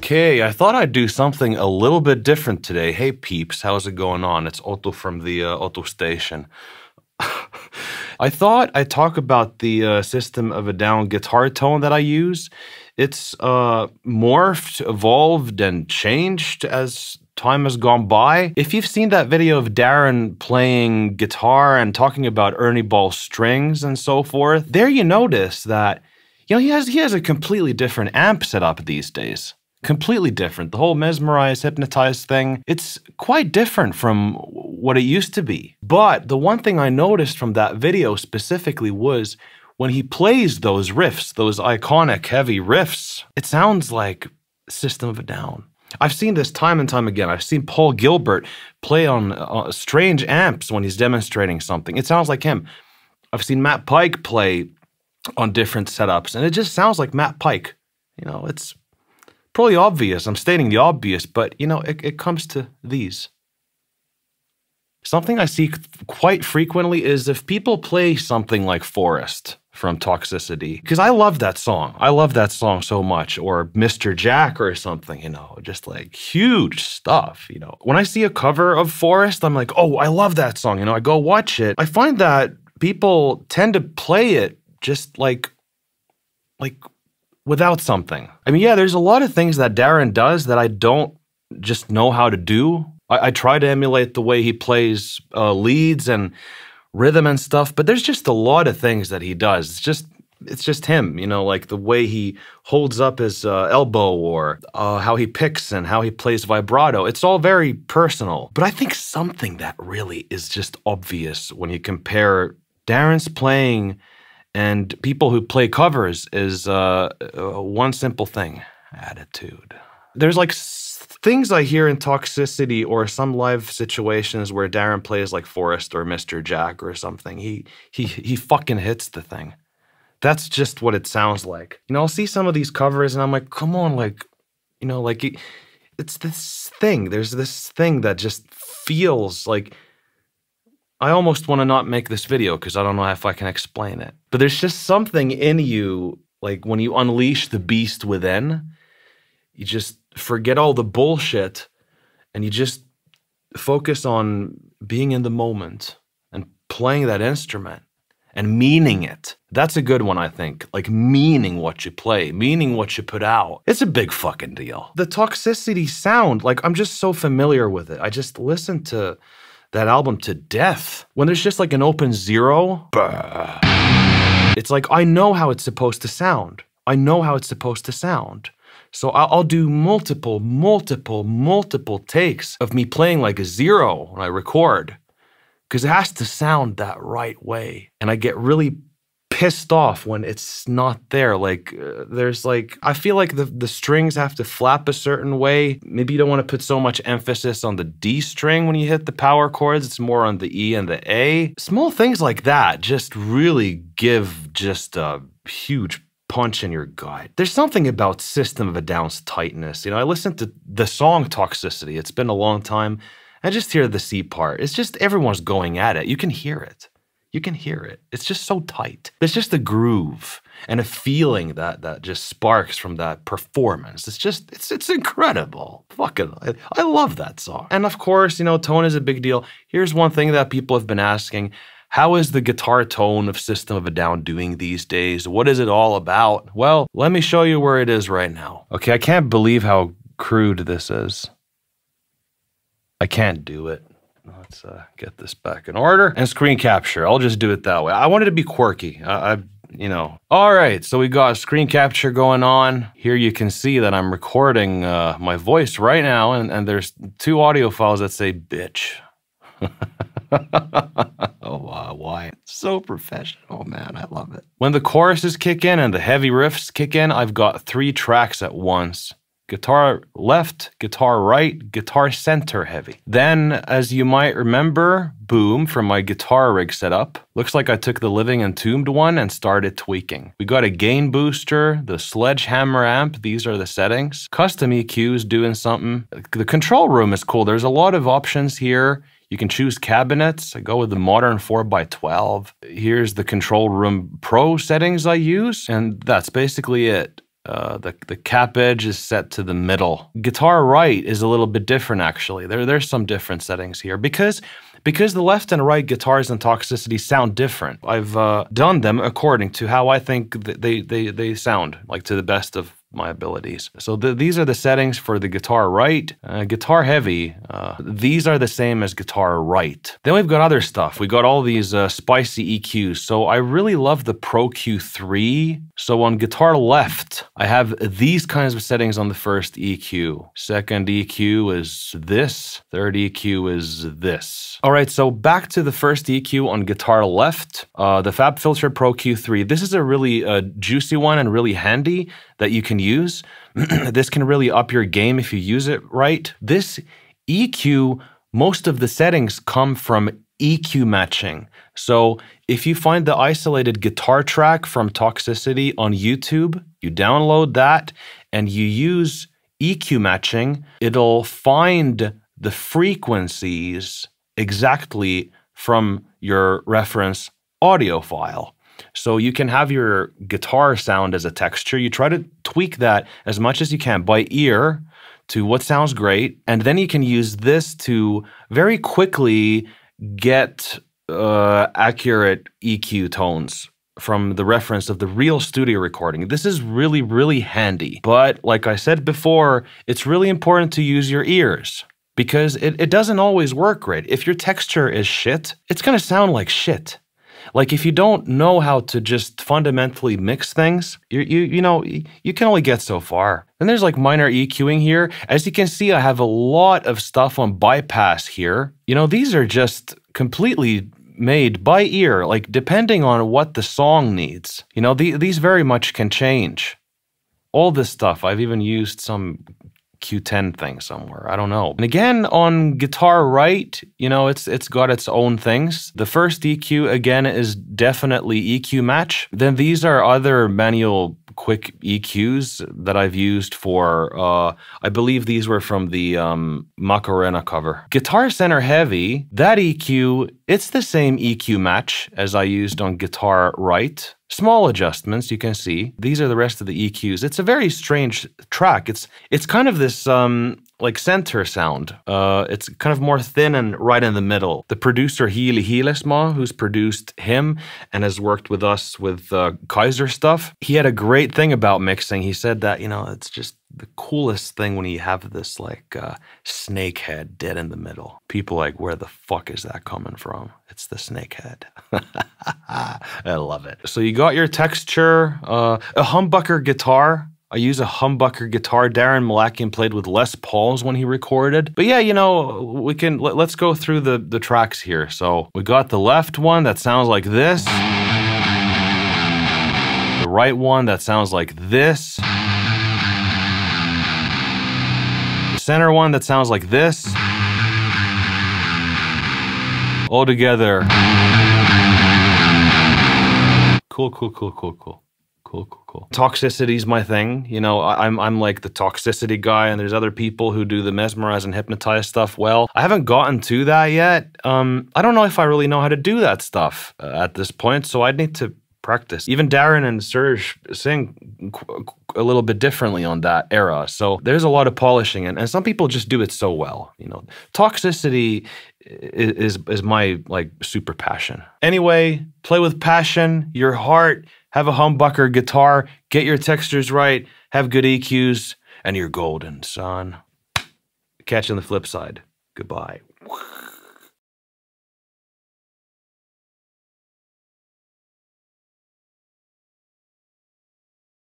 Okay, I thought I'd do something a little bit different today. Hey peeps, how's it going on? It's Otto from the Otto station. I thought I'd talk about the System of a Down guitar tone that I use. It's morphed, evolved, and changed as time has gone by. If you've seen that video of Daron playing guitar and talking about Ernie Ball strings and so forth, there you notice that, you know, he has a completely different amp setup these days. Completely different. The whole mesmerize, hypnotize thing, it's quite different from what it used to be. But the one thing I noticed from that video specifically was when he plays those riffs, those iconic heavy riffs, it sounds like System of a Down. I've seen this time and time again. I've seen Paul Gilbert play on strange amps when he's demonstrating something. It sounds like him. I've seen Matt Pike play on different setups, and it just sounds like Matt Pike. You know, it's probably obvious. I'm stating the obvious, but, you know, it comes to these. Something I see quite frequently is if people play something like Forest from Toxicity, because I love that song. I love that song so much. Or Mr. Jack or something, you know, just like huge stuff, you know. When I see a cover of Forest, I'm like, oh, I love that song. You know, I go watch it. I find that people tend to play it just like without something. I mean, yeah, there's a lot of things that Daron does that I don't just know how to do. I try to emulate the way he plays leads and rhythm and stuff, but there's just a lot of things that he does. It's just him, you know, like the way he holds up his elbow or how he picks and how he plays vibrato. It's all very personal. But I think something that really is just obvious when you compare Daron's playing and people who play covers is one simple thing: attitude. There's like things I hear in Toxicity or some live situations where Daron plays like Forest or Mr. Jack or something. He fucking hits the thing. That's just what it sounds like. You know, I'll see some of these covers and I'm like, come on, like, you know, like it's this thing. There's this thing that just feels like, I almost want to not make this video because I don't know if I can explain it. But there's just something in you, like when you unleash the beast within, you just forget all the bullshit and you just focus on being in the moment and playing that instrument and meaning it. That's a good one, I think. Like meaning what you play, meaning what you put out. It's a big fucking deal. The Toxicity sound, like I'm just so familiar with it. I just listen to that album to death. When there's just like an open zero, it's like, I know how it's supposed to sound. I know how it's supposed to sound. So I'll do multiple takes of me playing like a zero when I record, because it has to sound that right way. And I get really pissed off when it's not there. Like there's like, I feel like the strings have to flap a certain way. Maybe you don't want to put so much emphasis on the D string when you hit the power chords. It's more on the E and the A. Small things like that just really give just a huge punch in your gut. There's something about System of a Down's tightness. You know, I listened to the song Toxicity. It's been a long time. I just hear the C part. It's just everyone's going at it. You can hear it. You can hear it. It's just so tight. There's just a groove and a feeling that just sparks from that performance. It's just, it's incredible. Fucking, I love that song. And of course, you know, tone is a big deal. Here's one thing that people have been asking. How is the guitar tone of System of a Down doing these days? What is it all about? Well, let me show you where it is right now. Okay, I can't believe how crude this is. I can't do it. Let's get this back in order. And screen capture, I'll just do it that way. I wanted to be quirky, you know. All right, so we got screen capture going on. Here you can see that I'm recording my voice right now, and there's two audio files that say bitch. Oh, why? So professional, man. I love it. When the choruses kick in and the heavy riffs kick in, I've got 3 tracks at once. Guitar left, guitar right, guitar center heavy. Then, as you might remember, boom, from my guitar rig setup. Looks like I took the Living Entombed one and started tweaking. We got a gain booster, the Sledgehammer amp, these are the settings. Custom EQs doing something. The control room is cool. There's a lot of options here. You can choose cabinets. I go with the modern 4x12. Here's the control room pro settings I use, and that's basically it. The cap edge is set to the middle. Guitar right is a little bit different, actually. There's some different settings here because the left and right guitars in Toxicity sound different. I've done them according to how I think they sound, like to the best of my abilities. So these are the settings for the guitar right. Guitar heavy, these are the same as guitar right. Then we've got other stuff. We got all these spicy EQs. So I really love the Pro Q3. So on guitar left, I have these kinds of settings on the first EQ. Second EQ is this. Third EQ is this. All right, so back to the first EQ on guitar left, the FabFilter Pro Q3. This is a really juicy one and really handy that you can use. This can really up your game if you use it right. This EQ, most of the settings come from EQ matching. So if you find the isolated guitar track from Toxicity on YouTube, you download that and you use EQ matching, it'll find the frequencies exactly from your reference audio file. So you can have your guitar sound as a texture. You try to tweak that as much as you can by ear to what sounds great. And then you can use this to very quickly get accurate EQ tones from the reference of the real studio recording. This is really, really handy. But like I said before, it's really important to use your ears because it doesn't always work great. If your texture is shit, it's gonna sound like shit. Like if you don't know how to just fundamentally mix things, you know, you can only get so far. Then there's like minor EQing here. As you can see, I have a lot of stuff on bypass here. You know, these are just completely made by ear, like depending on what the song needs. You know, these very much can change. All this stuff, I've even used some Q10 thing somewhere. I don't know. And again, on guitar right, you know, it's got its own things. The first EQ, again, is definitely EQ match. Then these are other manual quick EQs that I've used for, I believe these were from the Macarena cover. Guitar center heavy, that EQ, it's the same EQ match as I used on guitar right. Small adjustments, you can see. These are the rest of the EQs. It's a very strange track. It's kind of this like center sound. It's kind of more thin and right in the middle. The producer Healy Heelesma, who's produced him and has worked with us with Kaiser stuff, he had a great thing about mixing. He said that, you know, it's just the coolest thing when you have this like snake head dead in the middle. People like, where the fuck is that coming from? It's the snake head. I love it. So you got your texture, a humbucker guitar. I use a humbucker guitar. Daron Malakian played with Les Pauls when he recorded. But yeah, you know, we can, let's go through the tracks here. So we got the left one that sounds like this. The right one that sounds like this. The center one that sounds like this. All together. Cool. Toxicity's my thing. You know, I'm like the toxicity guy, and there's other people who do the mesmerize and hypnotize stuff well. I haven't gotten to that yet. I don't know if I really know how to do that stuff at this point, so I'd need to practice. Even Daron and Serge sing a little bit differently on that era, so there's a lot of polishing, and some people just do it so well. You know, toxicity is my like super passion. Anyway, play with passion, your heart. Have a humbucker guitar, get your textures right, have good EQs, and you're golden, son. Catch you on the flip side. Goodbye.